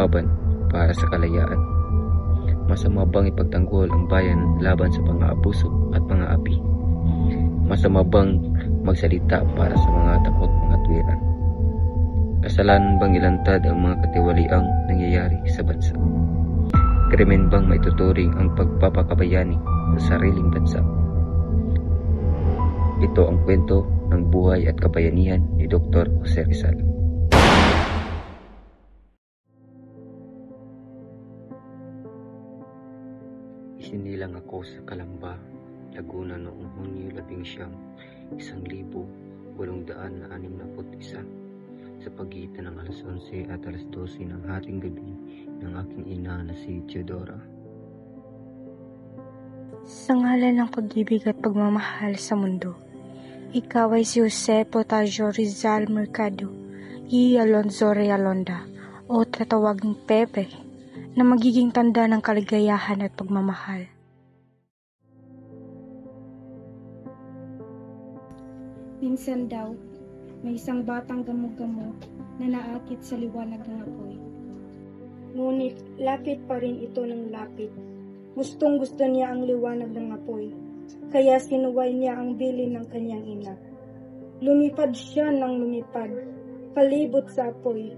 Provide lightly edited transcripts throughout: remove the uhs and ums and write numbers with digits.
lumaban para sa kalayaan? Masama bang ipagtanggol ang bayan laban sa pang-aabuso at pang-aapi? Masama bang magsalita para sa mga takot mga tuwiran? Kasalanan bang ilantad ang mga katiwaliang nangyayari sa bansa? Krimen bang maituturing ang pagpapakabayani sa sariling bansa? Ito ang kwento ng buhay at kabayanihan ni Dr. Jose Rizal. Isinilang ako sa Calamba, Laguna noong Hunyo 11, 1861 sa pagitan ng alas 11 at alas 12 ng hating gabi ng aking ina na si Teodora. Sa ngalan ng pag-ibig at pagmamahal sa mundo, ikaw ay si Jose Potasio Rizal Mercado y Alonzo Realonda o tatawaging Pepe na magiging tanda ng kaligayahan at pagmamahal. Minsan daw, may isang batang gamo-gamo na naakit sa liwanag ng apoy. Ngunit lapit pa rin ito ng lapit. Gustong-gusto niya ang liwanag ng apoy, kaya sinuway niya ang bilin ng kanyang ina. Lumipad siya ng lumipad, palibot sa apoy,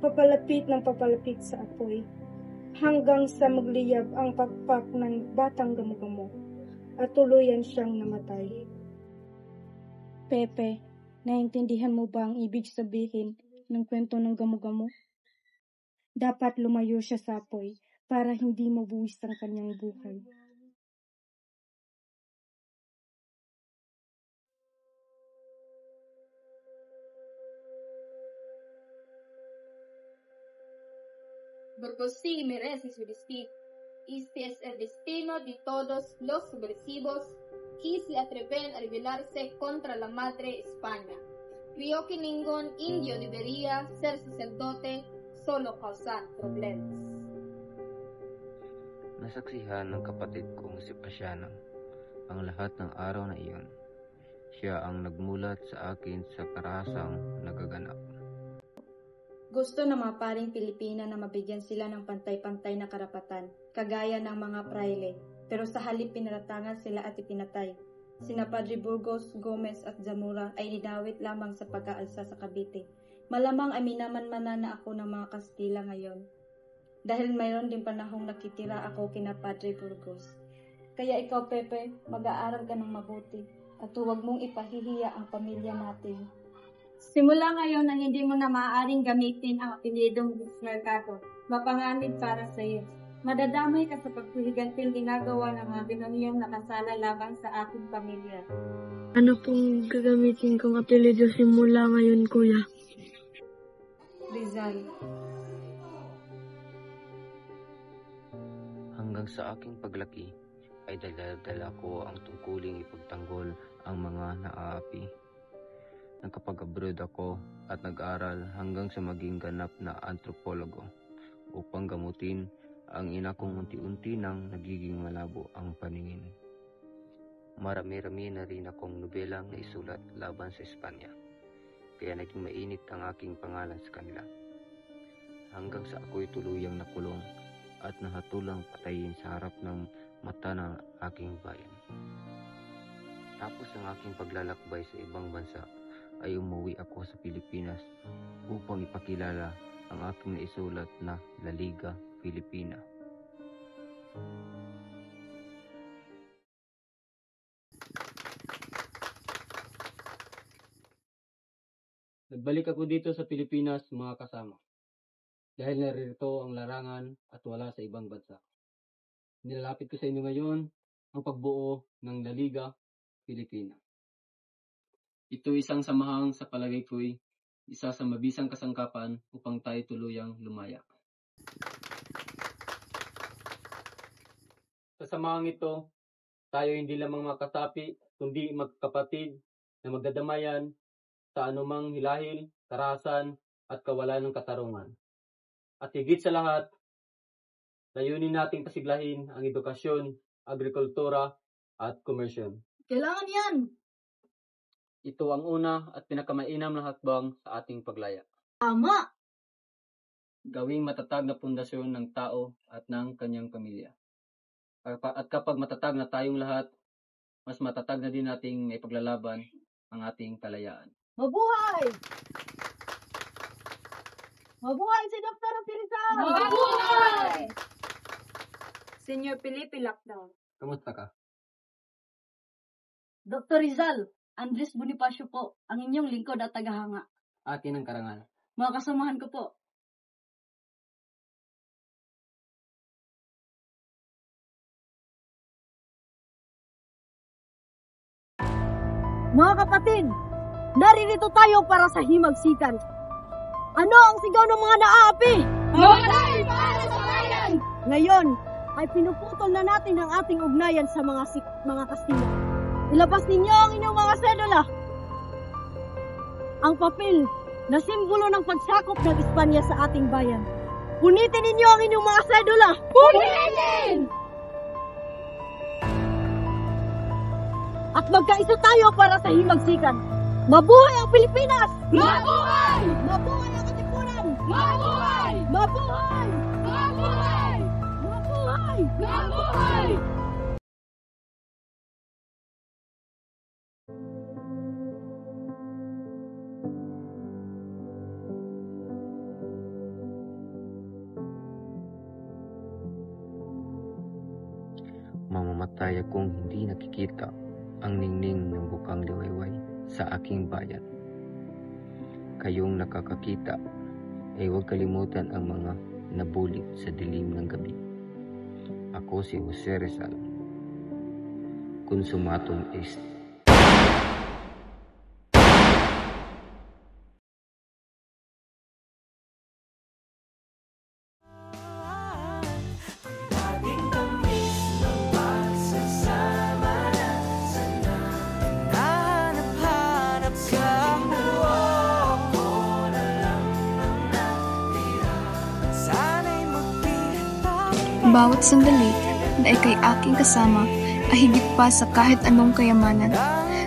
papalapit ng papalapit sa apoy, hanggang sa magliyab ang pakpak ng batang gamo-gamo at tuluyan siyang namatay. Pepe, naintindihan mo ba ang ibig sabihin ng kwento ng gamo-gamo? Dapat lumayo siya sa apoy para hindi mabuwis ang kanyang buhay. Porque sí merece su destino. Este es el destino de todos los subversivos que se atreven a rebelarse contra la madre España. Creo que ningún indio debería ser sacerdote solo causar problemas. Nasaksihan ng kapatid kong si Pasianang ang lahat ng araw na iyon. Siya ang nagmulat sa akin sa karahasang nagaganap. Gusto ng mga paring Pilipina na mabigyan sila ng pantay-pantay na karapatan, kagaya ng mga praile, pero sa halip pinaratangan sila at ipinatay. Sina Padre Burgos, Gomez at Zamora ay dinawit lamang sa pag-aalsa sa Cavite. Malamang ay minamanmanan na ako ng mga Kastila ngayon. Dahil mayroon din panahong nakitira ako kina Padre Burgos. Kaya ikaw, Pepe, mag-aaral ka ng mabuti at huwag mong ipahihiya ang pamilya natin. Simula ngayon na hindi mo na maaaring gamitin ang apelyidong Mercado. Mapanganib para sa iyo. Madadamay ka sa paghihigantil ginagawa ng mga binonyong nakasala laban sa ating pamilya. Ano pong gagamitin kong apelyido simula ngayon, Kuya? Rizal. Hanggang sa aking paglaki ay dala-dala ko ang tungkuling ipagtanggol ang mga naaapi. Nakapag-abroad ako at nag-aral hanggang sa maging ganap na antropologo upang gamutin ang ina kong unti-unti nang nagiging malabo ang paningin. Marami-rami na rin akong nobelang naisulat laban sa Espanya, kaya naging mainit ang aking pangalan sa kanila. Hanggang sa ako'y tuluyang nakulong at nahatulang patayin sa harap ng mata ng aking bayan. Tapos ang aking paglalakbay sa ibang bansa, ay umuwi ako sa Pilipinas upang ipakilala ang aking naisulat na La Liga Filipina. Nagbalik ako dito sa Pilipinas, mga kasama, dahil naririto ang larangan at wala sa ibang bansa. Nilalapit ko sa inyo ngayon ang pagbuo ng La Liga Filipina. Ito isang samahang sa palagay ko'y isa sa mabisang kasangkapan upang tayo tuluyang lumaya. Sa samahang ito, tayo hindi lamang makasapi, kundi magkapatid na magdadamayan sa anumang hilahil, karahasan at kawalan ng katarungan. At higit sa lahat, layunin nating pasiglahin ang edukasyon, agrikultura at komersyon. Kailangan yan! Ito ang una at pinakamainam na hakbang sa ating paglaya. Tama! gawing matatag na pundasyon ng tao at ng kanyang pamilya. At kapag matatag na tayong lahat, mas matatag na din nating maipaglalaban ang ating kalayaan. Mabuhay! Mabuhay si Dr. Rizal! Mabuhay! Senior Felipe Lockdown. Kamusta ka? Dr. Rizal, Andres Bonifacio po, ang inyong lingkod at tagahanga. Akin ang karangal. Mga kasamahan ko po. Mga kapatid, naririto tayo para sa himagsikan. Ano ang sigaw ng mga naaapi? Mamatay para sa bayan! Ngayon, ay pinuputol na natin ang ating ugnayan sa mga Kastila. Ilabas ninyo ang inyong mga sedula. Ang papel na simbolo ng pagsakop ng Espanya sa ating bayan. Punitin ninyo ang inyong mga sedula. Punitin! At magkaisa tayo para sa himagsikan. Mabuhay ang Pilipinas! Mabuhay! Mabuhay ang Katipunan! Mabuhay! Mabuhay! Mabuhay! Mabuhay! Mabuhay! Mamamatay akong hindi nakikita ang ningning ng bukang liwayway sa aking bayan. Kayong nakakakita ay huwag kalimutan ang mga nabulit sa dilim ng gabi. Ako si Jose Rizal, Consumatum Est. Bawat sandali na ikay aking kasama ay higit pa sa kahit anong kayamanan.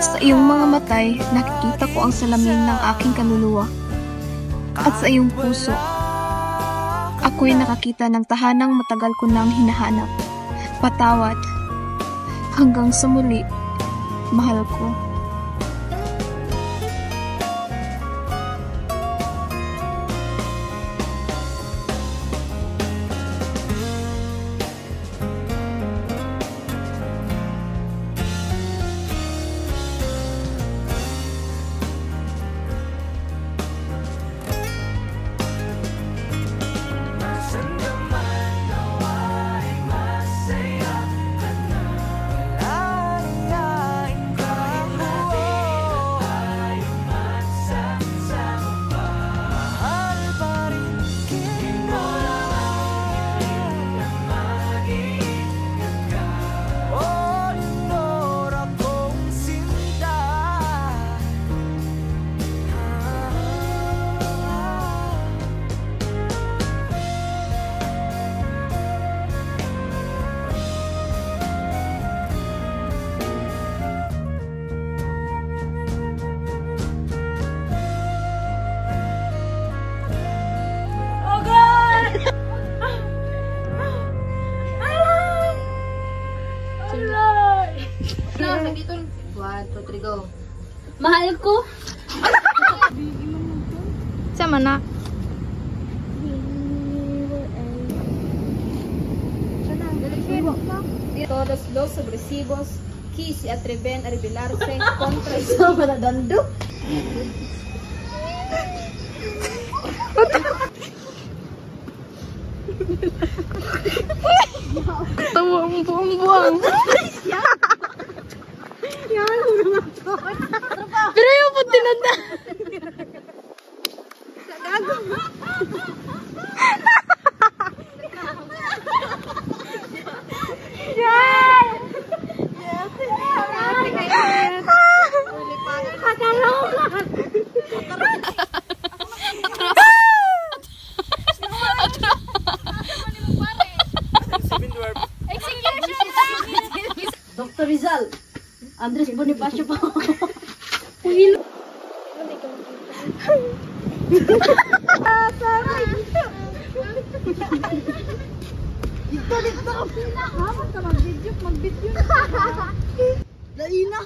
Sa iyong mga matay, nakikita ko ang salamin ng aking kaluluwa. At sa iyong puso, ako'y nakakita ng tahanang matagal ko nang hinahanap. Patawad. Hanggang sa muli, mahal ko. Rodrigo. Mahal ko. Sama na. Todos los agresivos que se atreven a rebelarse contra el Salvador. Tawa ang buong-buong. Pero yung po tinanda. Dr. Rizal, Andres Bonifacio po. Laina.